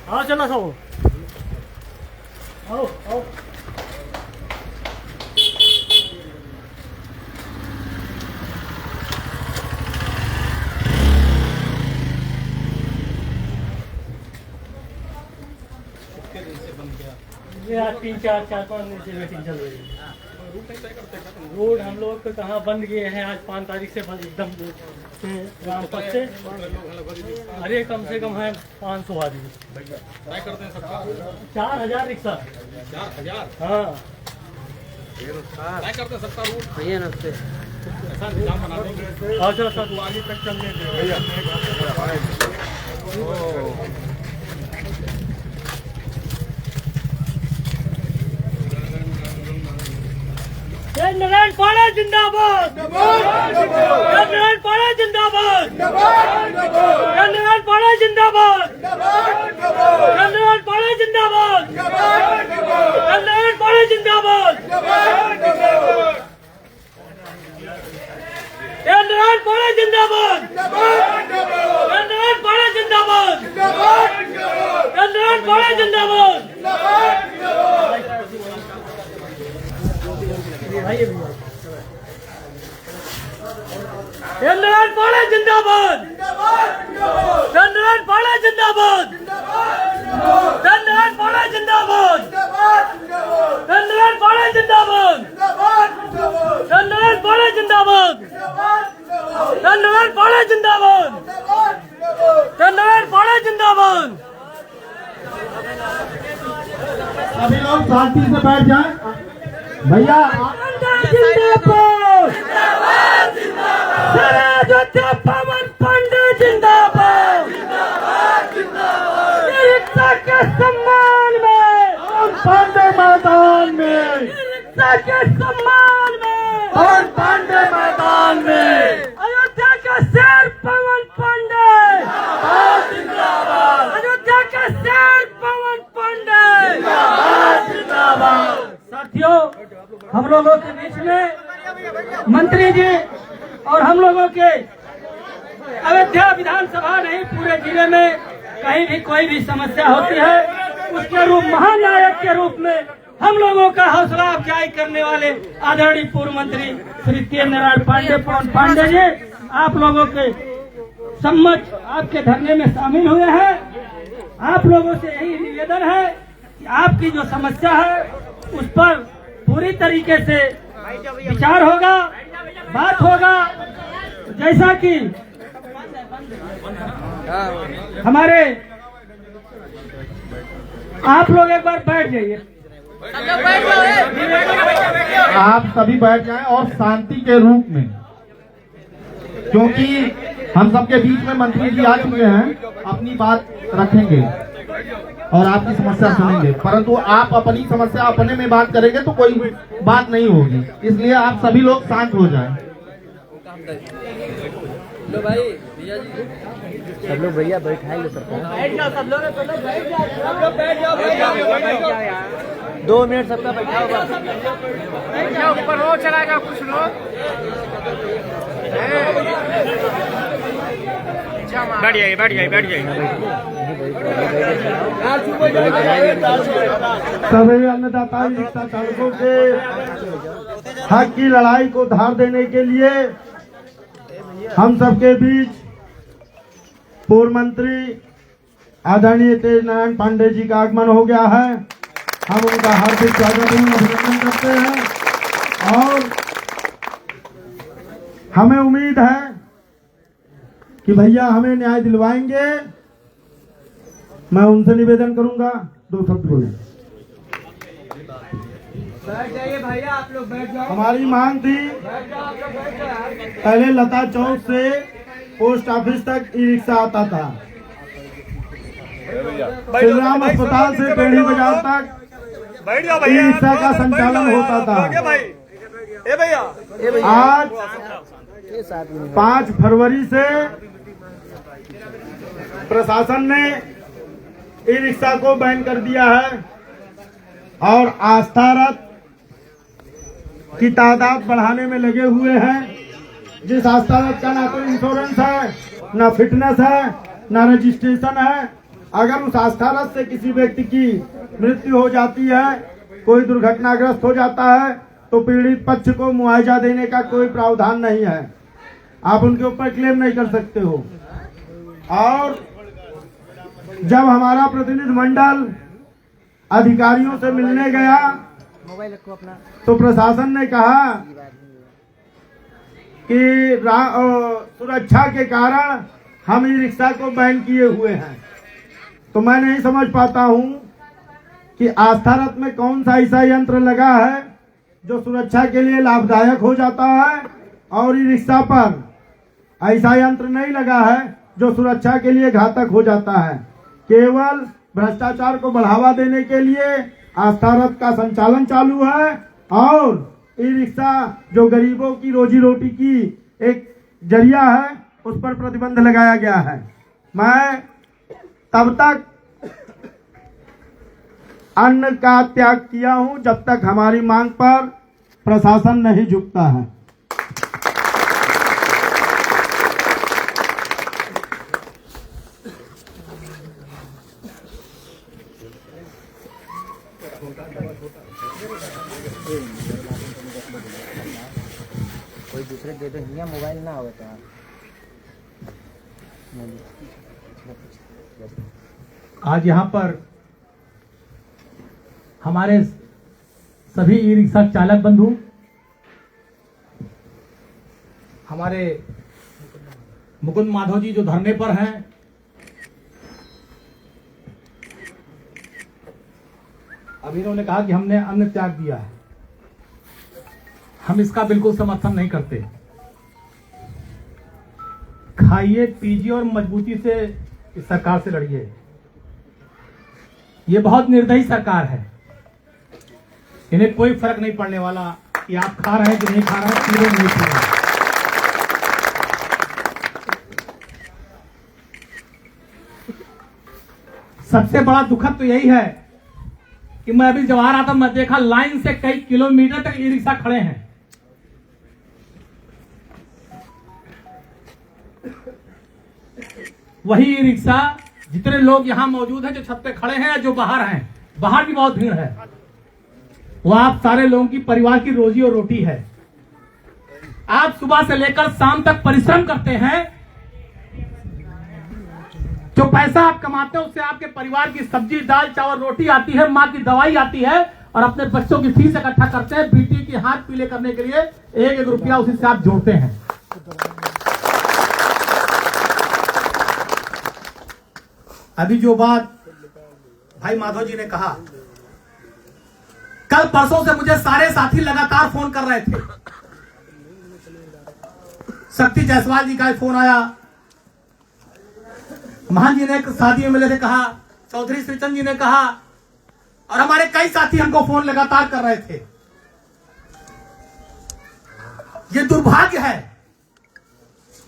आओ चलो सब आओ आओ। ये आज 3-4 दिन से मीटिंग चल रही है। रोड हम लोग को कहाँ बंद किए हैं, आज 5 तारीख से बंद एकदम रामपथ से। अरे कम से कम है 500 आदमी। क्या करते हैं सबका? 4000 रिक्शा। 4000? हाँ क्या करते हैं सबका रूट? भैया नमस्ते। ऐसा निजाम बना देंगे। अच्छा सर आगे तक चलने भैया। नारायण पाड़ा जिंदाबाद, नारायण पाड़ा जिंदाबाद, नारायण पाड़ा जिंदाबाद, नारायण पाड़ा जिंदाबाद, नारायण पाड़ा जिंदाबाद, नारायण पाड़ा जिंदाबाद, नारायण पाड़ा जिंदाबाद, नारायण पाड़ा जिंदाबाद। नारायण पाड़ा जिंदाबाद, नारायण पाड़ा जिंदाबाद, नारायण पाड़ा जिंदाबाद, नारायण पाड़ा जिंदाबाद, नारायण पाड़ा जिंदाबाद, नारायण पाड़ा जिंदाबाद, नारायण पाड़ा जिंदाबाद। सभी लोग शांति से बैठ जाएं। भैया जिंदाबाद, अयोध्या पवन पांडे जिंदाबाद, रिक्शा के सम्मान में पवन पांडे मैदान में, रिक्शा के सम्मान में पवन पांडे मैदान में, अयोध्या का शेर पवन पांडे जिंदाबाद, अयोध्या का शेर पवन पांडे जिंदाबाद। साथियों, हम लोगों के बीच में मंत्री जी और हम लोगों के अयोध्या विधानसभा नहीं पूरे जिले में कहीं भी कोई भी समस्या होती है, उसके रूप महानायक के रूप में हम लोगों का हौसला अफजाई करने वाले आदरणीय पूर्व मंत्री श्री के नारायण पांडे पवन पांडे जी आप लोगों के सम्मत आपके धरने में शामिल हुए हैं। आप लोगों से यही निवेदन है कि आपकी जो समस्या है उस पर पूरी तरीके से विचार होगा, बात होगा। जैसा कि हमारे आप लोग एक बार बैठ जाइए, आप सभी बैठ जाएं और शांति के रूप में, क्योंकि हम सबके बीच में मंत्री जी आ चुके हैं, अपनी बात रखेंगे और आपकी समस्या सुनेंगे, परंतु आप अपनी समस्या अपने में बात करेंगे तो कोई बात नहीं होगी, इसलिए आप सभी लोग शांत हो जाएं। लो भाई भैया जी, सब लोग भैया बैठाएंगे सबको। बैठ जाओ सब लोग, बैठ जाओ यार। 2 मिनट सबका बैठा होगा। ऊपर हो चला जाओ कुछ लोग। बैठ जाइए, बैठ जाइए, बैठ जाइए। सभी अन्नदाता रिक्शा चालकों के हक की लड़ाई को धार देने के लिए हम सबके बीच पूर्व मंत्री आदरणीय तेज नारायण पांडे जी का आगमन हो गया है। हम उनका हार्दिक स्वागत एवं अभिनंदन करते हैं और हमें उम्मीद है कि भैया हमें न्याय दिलवाएंगे। मैं उनसे निवेदन करूंगा 2 शब्द बोले। बैठ जाइए भैया, आप लोग बैठ जाओ। हमारी मांग थी पहले लता चौक से पोस्ट ऑफिस तक ई रिक्शा आता था, श्री राम अस्पताल से टेढ़ी बाजार तक ई रिक्शा का संचालन होता था। आज 5 फरवरी से प्रशासन ने ई रिक्शा को बैन कर दिया है और आस्था रथ की तादाद बढ़ाने में लगे हुए हैं। जिस आस्था रथ का ना तो इंश्योरेंस है, ना फिटनेस है, ना रजिस्ट्रेशन है, अगर उस आस्थारथ से किसी व्यक्ति की मृत्यु हो जाती है, कोई दुर्घटनाग्रस्त हो जाता है, तो पीड़ित पक्ष को मुआवजा देने का कोई प्रावधान नहीं है। आप उनके ऊपर क्लेम नहीं कर सकते हो। और जब हमारा प्रतिनिधि मंडल अधिकारियों से मिलने गया मोबाइल रखो अपना। तो प्रशासन ने कहा कि सुरक्षा के कारण हम ई रिक्शा को बैन किए हुए हैं। तो मैं नहीं समझ पाता हूं कि आस्था रथ में कौन सा ऐसा यंत्र लगा है जो सुरक्षा के लिए लाभदायक हो जाता है, और ई रिक्शा पर ऐसा यंत्र नहीं लगा है जो सुरक्षा के लिए घातक हो जाता है। केवल भ्रष्टाचार को बढ़ावा देने के लिए आस्था रथ का संचालन चालू है, और ई रिक्शा जो गरीबों की रोजी रोटी की एक जरिया है, उस पर प्रतिबंध लगाया गया है। मैं तब तक अन्न का त्याग किया हूं जब तक हमारी मांग पर प्रशासन नहीं झुकता है। कोई दूसरे दे दो, हिया मोबाइल ना हो तो आज यहाँ पर हमारे सभी ई रिक्शा चालक बंधु, हमारे मुकुंद माधव जी जो धरने पर हैं, अभी इन्होंने कहा कि हमने अन्न त्याग दिया है। हम इसका बिल्कुल समर्थन नहीं करते। खाइए, पीजिए और मजबूती से इस सरकार से लड़िए। ये बहुत निर्दयी सरकार है। इन्हें कोई फर्क नहीं पड़ने वाला कि आप खा रहे हैं कि नहीं खा रहे हैं, पूरे नहीं खा रहे हैं। सबसे बड़ा दुखद तो यही है कि मैं अभी जब आ रहा था, मैं देखा लाइन से कई किलोमीटर तक ई रिक्शा खड़े हैं। वही ई रिक्शा जितने लोग यहां मौजूद हैं, जो छत पे खड़े हैं, जो बाहर हैं, बाहर भी बहुत भीड़ है। वो आप सारे लोगों की परिवार की रोजी और रोटी है। आप सुबह से लेकर शाम तक परिश्रम करते हैं। जो पैसा आप कमाते हैं उससे आपके परिवार की सब्जी, दाल, चावल, रोटी आती है, माँ की दवाई आती है, और अपने बच्चों की फीस इकट्ठा करते हैं। बेटी की हाथ पीले करने के लिए एक एक रुपया उसी से आप जोड़ते हैं। अभी जो बात भाई माधव जी ने कहा, कल परसों से मुझे सारे साथी लगातार फोन कर रहे थे। शक्ति जायसवाल जी का फोन आया, महान जी ने शादी में मिले थे कहा, चौधरी श्रीचंद जी ने कहा, और हमारे कई साथी हमको फोन लगातार कर रहे थे। ये दुर्भाग्य है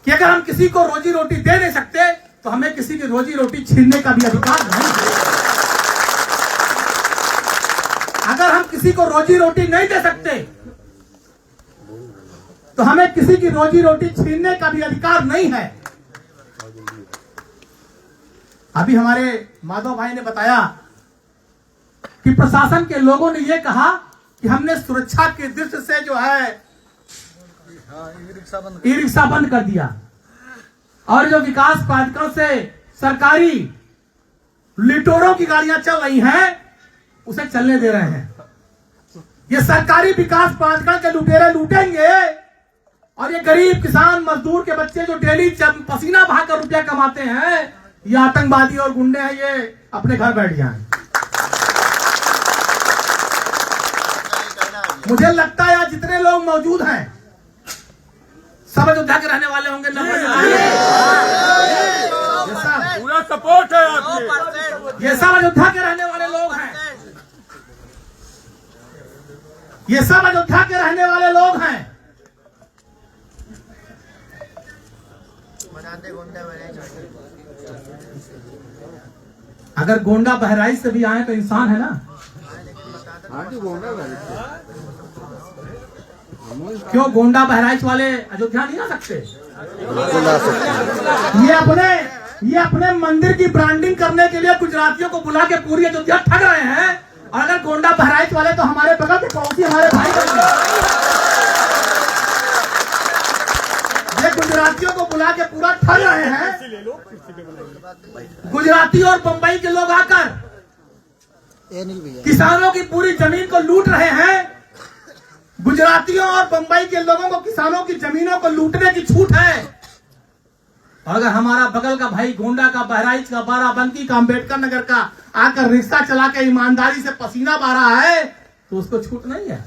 कि अगर हम किसी को रोजी रोटी दे नहीं सकते तो हमें किसी की रोजी रोटी छीनने का भी अधिकार नहीं है। अगर हम किसी को रोजी रोटी नहीं दे सकते तो हमें किसी की रोजी रोटी छीनने का भी अधिकार नहीं है। अभी हमारे माधव भाई ने बताया कि प्रशासन के लोगों ने यह कहा कि हमने सुरक्षा की दृष्टि से जो है ई रिक्शा बंद कर दिया, और जो विकास प्राधिकरण से सरकारी लिटोरों की गाड़ियां चल रही हैं उसे चलने दे रहे हैं। ये सरकारी विकास प्राधिकरण के लुटेरे लूटेंगे, और ये गरीब किसान मजदूर के बच्चे जो डेली पसीना बहाकर रुपया कमाते हैं, ये आतंकवादी और गुंडे हैं, ये अपने घर बैठ जाएं। मुझे लगता है यहाँ जितने लोग मौजूद हैं सब अयोध्या के रहने वाले होंगे। पूरा सपोर्ट है आपके। ये सब अयोध्या के रहने वाले लोग हैं। ये सब अयोध्या के रहने वाले लोग हैं। अगर गोंडा बहराइच से भी आए तो इंसान है ना। क्यों गोंडा बहराइच वाले अयोध्या नहीं आ सकते? ये अपने ये अपने मंदिर की ब्रांडिंग करने के लिए गुजरातियों को बुला के पूरी अयोध्या ठग रहे हैं। और अगर गोंडा बहराइच वाले तो हमारे बगल के पड़ोसी हमारे भाई बन गए। ये गुजरातियों को बुला के पूरा ठग रहे हैं। गुजराती और बंबई के लोग आकर किसानों की पूरी जमीन को लूट रहे हैं। गुजरातियों और बंबई के लोगों को किसानों की जमीनों को लूटने की छूट है। और अगर हमारा बगल का भाई गोंडा का, बहराइच का, बाराबंकी का, अम्बेडकर नगर का आकर रिक्शा चला के ईमानदारी से पसीना बहा रहा है तो उसको छूट नहीं है।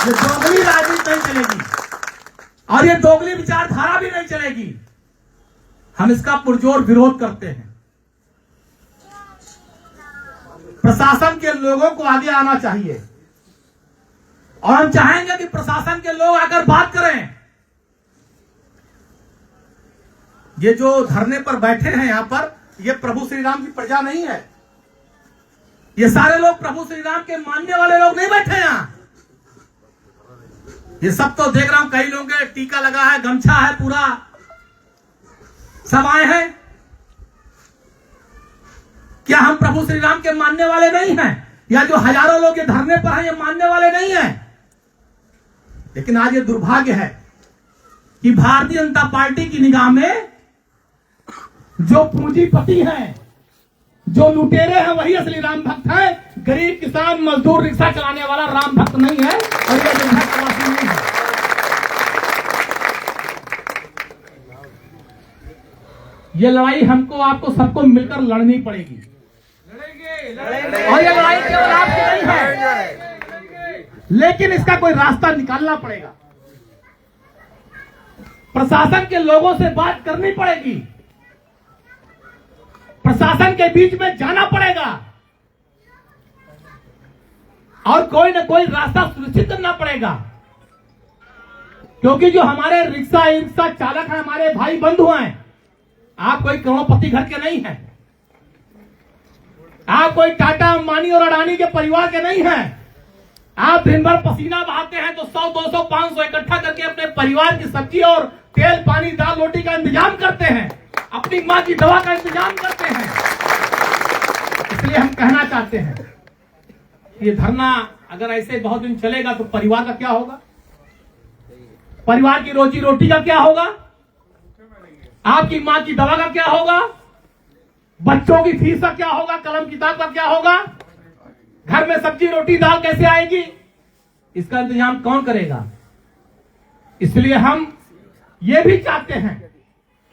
ये दोगली राजनीति नहीं चलेगी और ये दोगली विचारधारा भी नहीं चलेगी। हम इसका पुरजोर विरोध करते हैं। प्रशासन के लोगों को आगे आना चाहिए और हम चाहेंगे कि प्रशासन के लोग आकर बात करें। ये जो धरने पर बैठे हैं यहां पर, ये प्रभु श्री राम की प्रजा नहीं है। ये सारे लोग प्रभु श्री राम के मानने वाले लोग नहीं बैठे यहां। ये सब तो देख रहा हूं, कई लोगों के टीका लगा है, गमछा है, पूरा सब आए हैं। क्या हम प्रभु श्री राम के मानने वाले नहीं हैं? या जो हजारों लोग ये धरने पर हैं ये मानने वाले नहीं हैं? लेकिन आज ये दुर्भाग्य है कि भारतीय जनता पार्टी की निगाह में जो पूंजीपति हैं, जो लुटेरे हैं, वही असली राम भक्त हैं। गरीब किसान मजदूर रिक्शा चलाने वाला राम भक्त नहीं है और ये दुर्भाग्यवासी नहीं है। ये लड़ाई हमको आपको सबको मिलकर लड़नी पड़ेगी और ये लड़ाई केवल आपकी नहीं है, लेकिन इसका कोई रास्ता निकालना पड़ेगा। प्रशासन के लोगों से बात करनी पड़ेगी, प्रशासन के बीच में जाना पड़ेगा और कोई न कोई रास्ता सुनिश्चित करना पड़ेगा। क्योंकि जो हमारे रिक्शा चालक हैं, हमारे भाई बंधु हैं। आप कोई करोड़पति घर के नहीं हैं, आप कोई टाटा, अंबानी और अडानी के परिवार के नहीं हैं। आप दिन भर पसीना बहाते हैं तो 100, 200, 500 इकट्ठा करके अपने परिवार की सब्जी और तेल, पानी, दाल, रोटी का इंतजाम करते हैं, अपनी मां की दवा का इंतजाम करते हैं। इसलिए हम कहना चाहते हैं, ये धरना अगर ऐसे बहुत दिन चलेगा तो परिवार का क्या होगा? परिवार की रोजी रोटी का क्या होगा? आपकी मां की दवा का क्या होगा? बच्चों की फीस का क्या होगा? कलम किताब का क्या होगा? घर में सब्जी रोटी दाल कैसे आएगी? इसका इंतजाम कौन करेगा? इसलिए हम ये भी चाहते हैं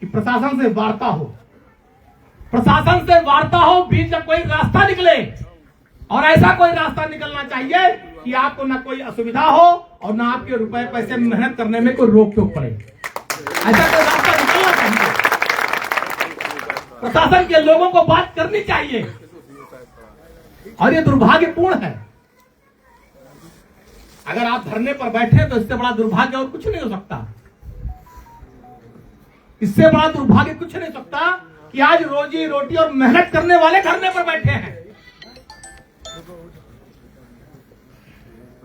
कि प्रशासन से वार्ता हो, प्रशासन से वार्ता हो, बीच में कोई रास्ता निकले। और ऐसा कोई रास्ता निकलना चाहिए कि आपको ना कोई असुविधा हो और ना आपके रुपए पैसे मेहनत करने में कोई रोक टोक पड़े। ऐसा कोई रास्ता निकलना चाहिए। प्रशासन के लोगों को बात करनी चाहिए और ये दुर्भाग्यपूर्ण है। अगर आप धरने पर बैठे तो इससे बड़ा दुर्भाग्य और कुछ नहीं हो सकता। इससे बड़ा दुर्भाग्य कुछ नहीं हो सकता कि आज रोजी रोटी और मेहनत करने वाले धरने पर बैठे हैं।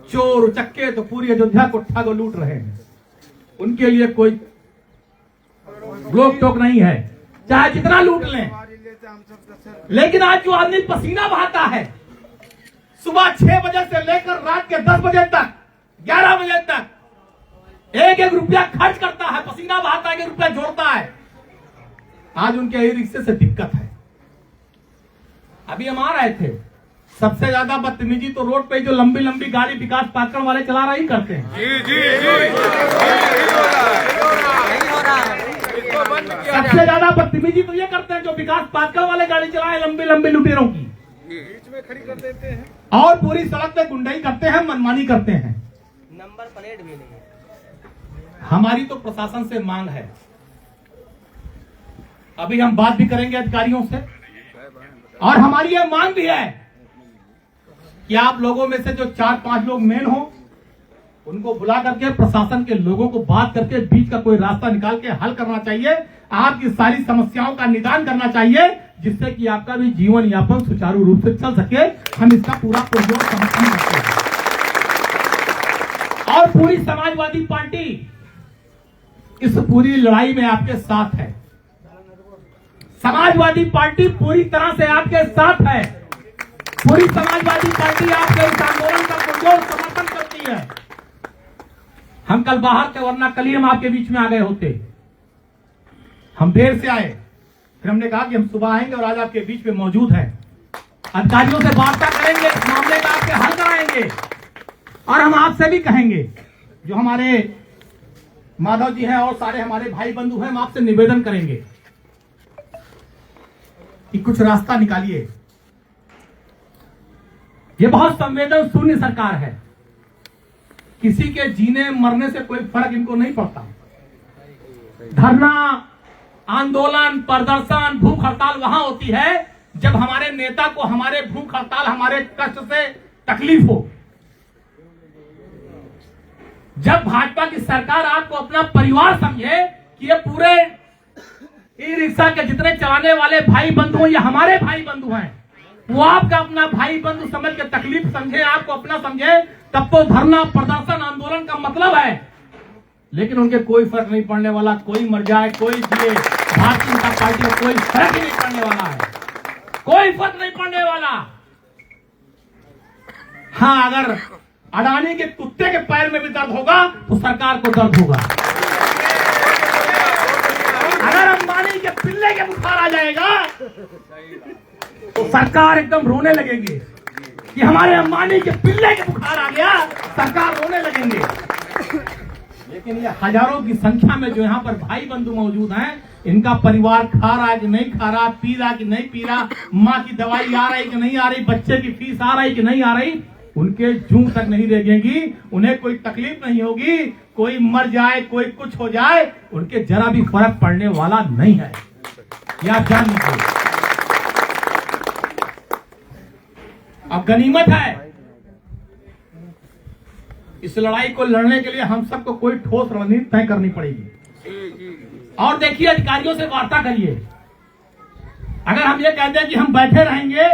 चोर उचक्के तो पूरी अयोध्या को ठग और लूट रहे हैं। उनके लिए कोई रोक टोक नहीं है, चाहे जितना लूट लें। लेकिन आज जो आदमी पसीना बहाता है, सुबह 6 बजे से लेकर रात के 10 बजे तक, 11 बजे तक एक एक रुपया खर्च करता है, पसीना बहाता है, 1 रुपया जोड़ता है, आज उनके ई रिक्शे से दिक्कत है। अभी हम आ रहे थे, सबसे ज्यादा बदतमीजी तो रोड पे जो लंबी लंबी गाड़ी विकास पार्कर वाले चला रहे ही करते हैं। सबसे ज्यादा बदतमीजी तो ये करते हैं जो विकास पार्कर वाले गाड़ी चलाए लंबी लंबी लुटेरों की, बीच में खड़ी कर देते हैं और पूरी सड़क पे गुंडाई करते हैं, मनमानी करते हैं। नंबर प्लेट भी नहीं है। हमारी तो प्रशासन से मांग है, अभी हम बात भी करेंगे अधिकारियों से, और हमारी यह मांग भी है कि आप लोगों में से जो 4-5 लोग मेन हो, उनको बुला करके प्रशासन के लोगों को बात करके बीच का कोई रास्ता निकाल के हल करना चाहिए। आपकी सारी समस्याओं का निदान करना चाहिए, जिससे कि आपका भी जीवन यापन सुचारू रूप से चल सके। हम इसका पूरा पुरजोर समर्थन करते हैं और पूरी समाजवादी पार्टी इस पूरी लड़ाई में आपके साथ है। समाजवादी पार्टी पूरी तरह से आपके साथ है। पूरी समाजवादी पार्टी आपके इस आंदोलन का पुरजोर समर्थन करती है। हम कल बाहर थे, वरना कल ही हम आपके बीच में आ गए होते। हम देर से आए, फिर हमने कहा कि हम सुबह आएंगे और आज आपके बीच में मौजूद हैं। अधिकारियों से वार्ता करेंगे, इस मामले का आपके हल कराएंगे और हम आपसे भी कहेंगे, जो हमारे माधव जी हैं और सारे हमारे भाई बंधु हैं, हम आपसे निवेदन करेंगे कि कुछ रास्ता निकालिए। ये बहुत संवेदन शून्य सरकार है। किसी के जीने मरने से कोई फर्क इनको नहीं पड़ता। धरना, आंदोलन, प्रदर्शन, भूख हड़ताल वहां होती है जब हमारे नेता को हमारे भूख हड़ताल, हमारे कष्ट से तकलीफ हो। जब भाजपा की सरकार आपको अपना परिवार समझे कि ये पूरे ई रिक्शा के जितने चलाने वाले भाई बंधु हैं, ये हमारे भाई बंधु हैं, वो आपका अपना भाई बंधु समझ के तकलीफ समझे, आपको अपना समझे, तब तो धरना, प्रदर्शन, आंदोलन का मतलब है। लेकिन उनके कोई फर्क नहीं पड़ने वाला। कोई मर जाए, कोई जिए, भारतीय जनता पार्टी को कोई फर्क ही नहीं पड़ने वाला है। कोई फर्क नहीं पड़ने वाला। हाँ, अगर अडानी के कुत्ते के पैर में भी दर्द होगा तो सरकार को दर्द होगा। अगर अंबानी के पिल्ले के बुखार आ जाएगा तो सरकार एकदम रोने लगेगी कि हमारे अंबानी के पिल्ले के बुखार आ गया, सरकार रोने लगेंगे। लेकिन ये हजारों की संख्या में जो यहाँ पर भाई बंधु मौजूद हैं, इनका परिवार खा रहा है कि नहीं खा रहा, पी रहा कि नहीं पी रहा, माँ की दवाई आ रही कि नहीं आ रही, बच्चे की फीस आ रही कि नहीं आ रही, उनके जूं तक नहीं लगेगी। उन्हें कोई तकलीफ नहीं होगी। कोई मर जाए, कोई कुछ हो जाए, उनके जरा भी फर्क पड़ने वाला नहीं है। यह आप जान लीजिए। अब गनीमत है, इस लड़ाई को लड़ने के लिए हम सबको कोई ठोस रणनीति तय करनी पड़ेगी। और देखिए, अधिकारियों से वार्ता करिए। अगर हम ये कहते हैं कि हम बैठे रहेंगे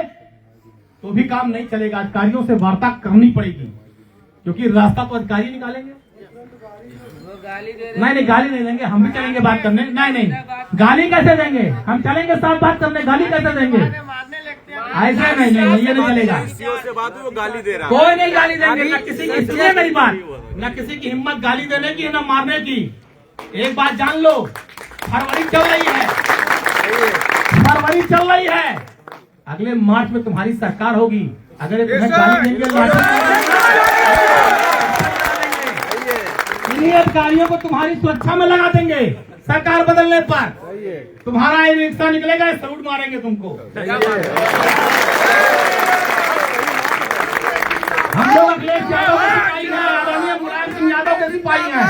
तो भी काम नहीं चलेगा। अधिकारियों से वार्ता करनी पड़ेगी, क्योंकि रास्ता तो अधिकारी निकालेंगे। नहीं, गाली नहीं देंगे। हम भी चलेंगे बात करने। नहीं, गाली कैसे देंगे? हम चलेंगे साथ बात करने, गाली कैसे देंगे? ऐसे नहीं, ये नहीं चलेगा। से बात हुई, वो गाली दे रहा है। कोई नहीं गाली देंगे। न किसी की, सुनिए मेरी बात, न किसी की हिम्मत गाली देने की, न मारने की। एक बात जान लो, फरवरी चल रही है, फरवरी चल रही है। अगले मार्च में तुम्हारी सरकार होगी। अगर तुम्हें गाली देंगे, इन्हीं अधिकारियों को तुम्हारी सुरक्षा में लगा देंगे। सरकार बदलने पर तुम्हारा ई रिक्शा निकलेगा, सलूट मारेंगे तुमको। हम लोग अखिलेश यादव के सिपाही हैं, आदरणीय मुलायम सिंह यादव के सिपाही हैं।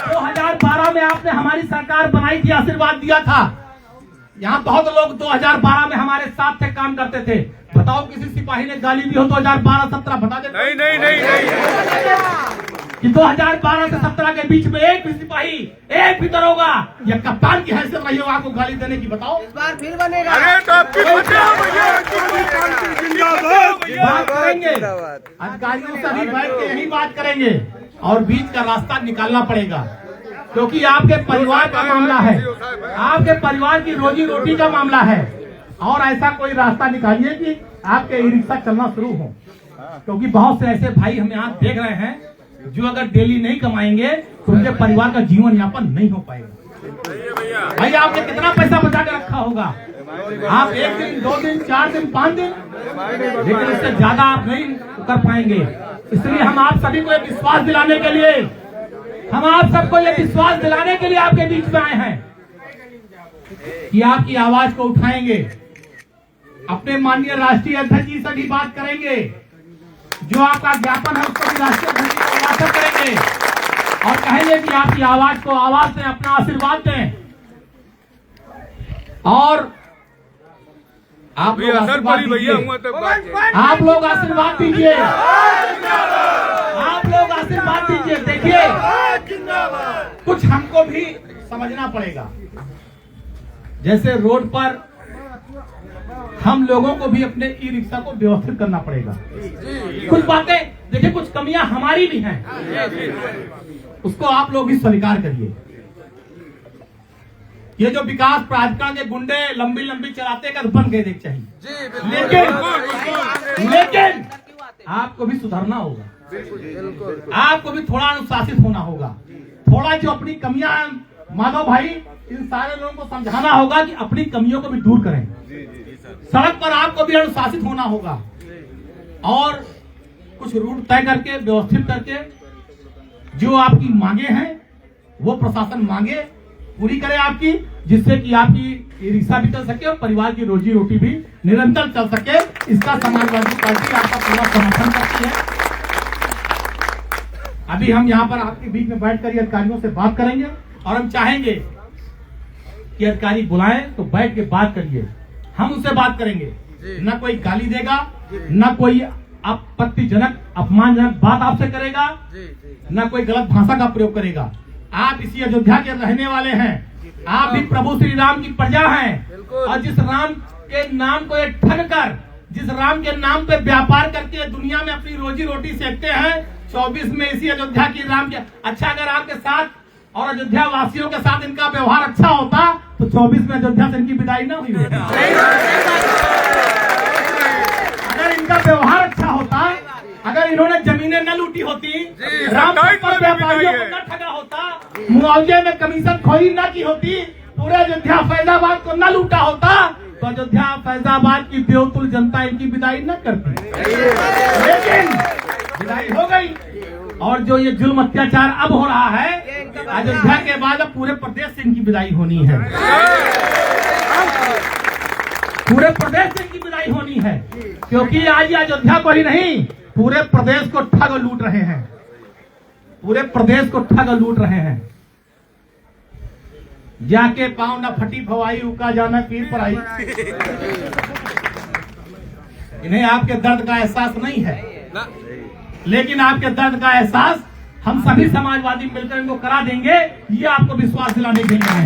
2012 में आपने हमारी सरकार बनाई थी, आशीर्वाद दिया था। यहाँ बहुत लोग 2012 में हमारे साथ थे, काम करते थे। बताओ किसी सिपाही ने गाली दी हो 2012-17? बता दे। नहीं। कि 2012 से 17 के बीच में एक भी सिपाही, एक भी दरोगा या कप्तान की हैसियत रही हो आपको गाली देने की? बताओ। इस बार फिर बनेगा। अरे तो आपकी बात करेंगे, अधिकारियों से भी बैठ के यही बात करेंगे और बीच का रास्ता निकालना पड़ेगा, क्योंकि आपके परिवार का मामला है, आपके परिवार की रोजी रोटी का मामला है। और ऐसा कोई रास्ता निकालिए कि आपके ई रिक्शा चलना शुरू हो, क्योंकि बहुत से ऐसे भाई हम यहाँ देख रहे हैं जो अगर डेली नहीं कमाएंगे तो उनके परिवार का जीवन यापन नहीं हो पाएगा। भाई आपने कितना पैसा बचा के रखा होगा? आप 1 दिन, 2 दिन, 4 दिन, 5 दिन, लेकिन इससे ज्यादा आप नहीं कर पाएंगे। इसलिए हम आप सभी को एक विश्वास दिलाने के लिए, हम आप सबको ये विश्वास दिलाने के लिए आपके बीच में आए हैं कि आपकी आवाज को उठाएंगे। अपने माननीय राष्ट्रीय अध्यक्ष जी से भी बात करेंगे, जो आपका ज्ञापन है उसको भी राष्ट्रीय अध्यक्ष को वापस करेंगे और कहेंगे कि आपकी आवाज को आवाज दें, अपना आशीर्वाद दें। और आप लोग आशीर्वाद दीजिए, आप लोग आशीर्वाद दीजिए, आप लोग आशीर्वाद दीजिए। देखिए, कुछ हमको भी समझना पड़ेगा। जैसे रोड पर हम लोगों को भी अपने ई रिक्शा को व्यवस्थित करना पड़ेगा। कुछ बातें देखिए, कुछ कमियां हमारी भी हैं, उसको आप लोग भी स्वीकार करिए ये जो विकास प्राधिकरण के गुंडे लंबी लंबी चलाते कर बंद कर देना चाहिए। लेकिन आपको भी सुधरना होगा, आपको भी थोड़ा अनुशासित होना होगा, थोड़ा जो अपनी कमियां माधव भाई इन सारे लोगों को समझाना होगा कि अपनी कमियों को भी दूर करें। सड़क पर आपको भी अनुशासित होना होगा और कुछ रूट तय करके व्यवस्थित करके जो आपकी मांगे हैं वो प्रशासन मांगे पूरी करे आपकी, जिससे कि आपकी रिक्शा भी चल सके और परिवार की रोजी रोटी भी निरंतर चल सके। इसका समाजवादी पार्टी आपका पूरा समर्थन करती है। अभी हम यहाँ पर आपके बीच में बैठकर अधिकारियों से बात करेंगे और हम चाहेंगे कि अधिकारी बुलाएं तो बैठ के बात करिए, हम उनसे बात करेंगे। न कोई गाली देगा, न कोई आपत्तिजनक अपमानजनक बात आपसे करेगा, न कोई गलत भाषा का प्रयोग करेगा। आप इसी अयोध्या के रहने वाले हैं, आप भी प्रभु श्री राम की प्रजा हैं और जिस राम के नाम को ये ठग कर, जिस राम के नाम पे व्यापार करके दुनिया में अपनी रोजी रोटी सेकते हैं, 24 में इसी अयोध्या की राम के अच्छा अगर आपके साथ और अयोध्या वासियों के साथ इनका व्यवहार अच्छा होता तो 24 में अयोध्या से इनकी विदाई ना हुई होती। अगर इनका व्यवहार अच्छा होता, अगर इन्होंने जमीनें न लूटी होती, राम पर व्यापारियों को न ठगा होता, मुआवजे में कमीशन खोई न की होती, पूरे अयोध्या फैजाबाद को न लूटा होता तो अयोध्या फैजाबाद की बेवतुल जनता इनकी विदाई न करती। लेकिन विदाई हो गई और जो ये जुल्म अत्याचार अब हो रहा है अयोध्या के बाद अब पूरे प्रदेश से इनकी विदाई होनी है, पूरे प्रदेश से इनकी विदाई होनी है। क्योंकि आज ये अयोध्या को ही नहीं पूरे प्रदेश को ठग लूट रहे हैं, पूरे प्रदेश को ठग लूट रहे हैं। जाके पाँव न फटी फवाई उका जाना पीर पर आई। इन्हें आपके दर्द का एहसास नहीं है, लेकिन आपके दर्द का एहसास हम सभी समाजवादी मिलकर इनको करा देंगे। ये आपको विश्वास दिलाने के लिए आए हैं,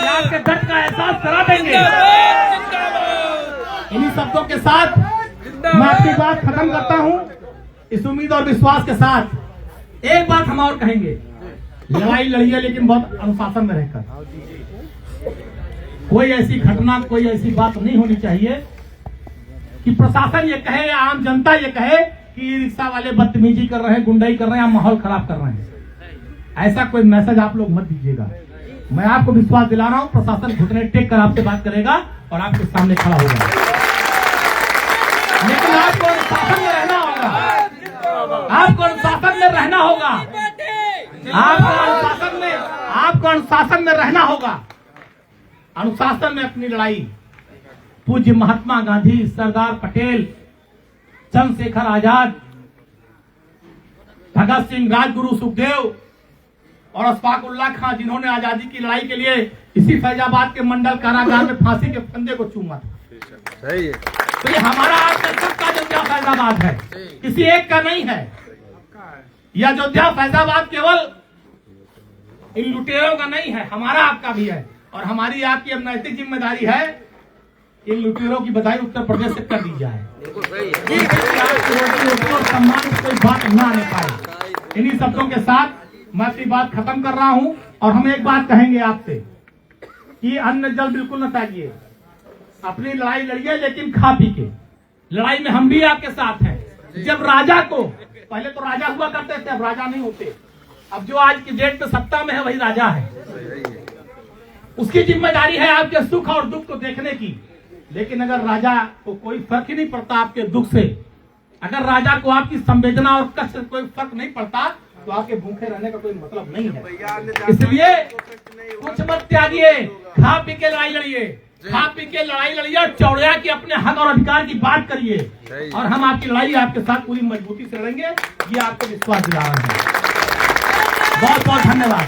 आपके दर्द का एहसास करा देंगे। इन्हीं शब्दों के साथ मैं अपनी बात खत्म करता हूं, इस उम्मीद और विश्वास के साथ। एक बात हम और कहेंगे, लड़ाई लड़िए लेकिन बहुत अनुशासन में रहकर। कोई ऐसी घटना, कोई ऐसी बात नहीं होनी चाहिए कि प्रशासन ये कहे या आम जनता ये कहे कि रिक्शा वाले बदतमीजी कर रहे हैं, गुंडाई कर रहे हैं, माहौल खराब कर रहे हैं। ऐसा कोई मैसेज आप लोग मत दीजिएगा। मैं आपको विश्वास दिला रहा हूं, प्रशासन घुटने टेक कर आपसे बात करेगा और आपके सामने खड़ा होगा। लेकिन आपको अनुशासन में रहना होगा, आपको अनुशासन में रहना होगा, आपको अनुशासन में रहना होगा। अनुशासन में अपनी लड़ाई पूज्य महात्मा गांधी, सरदार पटेल, चंद्रशेखर आजाद, भगत सिंह, राजगुरु सुखदेव और अशफाकुल्लाह खां, जिन्होंने आजादी की लड़ाई के लिए इसी फैजाबाद के मंडल कारागार में फांसी के फंदे को चूमा था। सही है। तो ये हमारा आपका सबका अयोध्या फैजाबाद है, किसी एक का नहीं है। यह अयोध्या फैजाबाद केवल इन लुटेरों का नहीं है, हमारा आपका भी है। और हमारी आपकी अब नैतिक जिम्मेदारी है इन लुटेरों की बधाई उत्तर प्रदेश से कर दी जाए, सम्मान की कोई बात न आने पाए। इन्हीं शब्दों के साथ मैं अपनी बात खत्म कर रहा हूं और हम एक बात कहेंगे आपसे कि अन्न जल बिल्कुल न त्यागिए, अपनी लड़ाई लड़िए लेकिन खा पी के। लड़ाई में हम भी आपके साथ हैं। जब राजा को, पहले तो राजा हुआ करते थे, अब राजा नहीं होते। अब जो आज की डेट में सत्ता में है वही राजा है। उसकी जिम्मेदारी है आपके सुख और दुख को देखने की। लेकिन अगर राजा को कोई फर्क ही नहीं पड़ता आपके दुख से, अगर राजा को आपकी संवेदना और कष्ट से कोई फर्क नहीं पड़ता तो आपके भूखे रहने का कोई मतलब नहीं है। इसलिए कुछ मत त्यागिए, खा पी के लड़ाई लड़िए, खा पी के लड़ाई लड़िए और चौड़िया के अपने हक और अधिकार की बात करिए और हम आपकी लड़ाई आपके साथ पूरी मजबूती से लड़ेंगे। ये आपको विश्वास दिला रहे हैं। बहुत बहुत धन्यवाद।